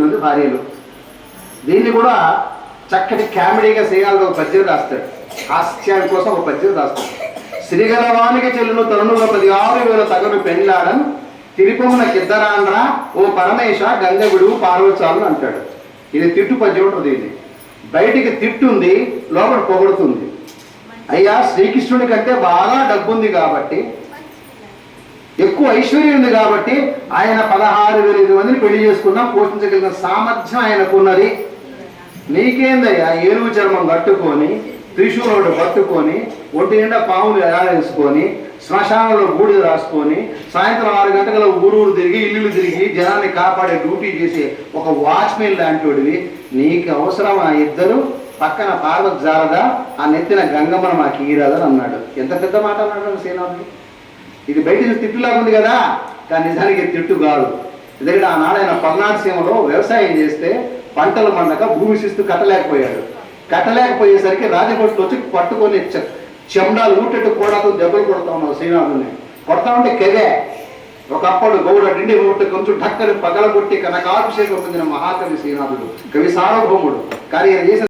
మంది భార్యలు. దీన్ని కూడా చక్కటి కామెడీగా చేయాలని ఒక పద్యం రాస్తాడు. హాస్యాని కోసం ఒక పద్యం రాస్తాడు. శ్రీగలవానికి చెల్లును తరుణుల 16,000 తగను పెండ్లాడను తిరుపమున కిద్దరాండ్రా ఓ పరమేశ గంగవిడు పార్వచాలను అంటాడు. ఇది తిట్టు పద్యం ఉంటుంది. ఇది బయటికి తిట్టుంది, లోపల పొగడుతుంది. అయ్యా, శ్రీకృష్ణుడి కంటే బాగా డబ్బుంది కాబట్టి, ఎక్కువ ఐశ్వర్యం ఉంది కాబట్టి ఆయన 16,000 మందిని పెళ్లి చేసుకున్నా పోషించగలిగిన సామర్థ్యం ఆయనకున్నది. నీకేందయ్యా ఏనుగు చర్మం కట్టుకొని, త్రిశూలుడు పట్టుకొని, ఒంటి నిండా పాములు వేసుకొని, శ్మశానంలో బూడిద రాసుకొని, సాయంత్రం 6 గంటల ఊరు తిరిగి ఇల్లు తిరిగి జనాన్ని కాపాడే డ్యూటీ చేసే ఒక వాచ్మెన్ లాంటివాడివి. నీకు అవసరం ఆ ఇద్దరు పక్కన పార్వతి జారదా, ఆ నెత్తిన గంగమ్మను మాకు ఈరాదని అన్నాడు. ఎంత పెద్ద మాట అన్నాడు శ్రీనాథుడు. ఇది బయట తిట్టులాగా ఉంది కదా, కానీ నిజానికి తిట్టు కాదు. ఎందుకంటే ఆనాడు ఆయన పల్నాడు సీమలో వ్యవసాయం చేస్తే పంటలు పండక భూమి శిస్తు కట్టలేకపోయాడు. కట్టలేకపోయేసరికి రాజభట్లు వచ్చి పట్టుకొని చెండాలు ఊటెట్టు కూడాతో దెబ్బలు కొడతా ఉన్నావు శ్రీనాథుని. కొడతా ఉంటే కెదే ఒకప్పుడు గౌడ డిండి కొట్టి కొంచెం ఢక్కని పగలగొట్టి కనకాభిషేకం పొందిన మహాకవి శ్రీనాథుడు, కవి సార్వభౌముడు. కానీ ఆయన చేసిన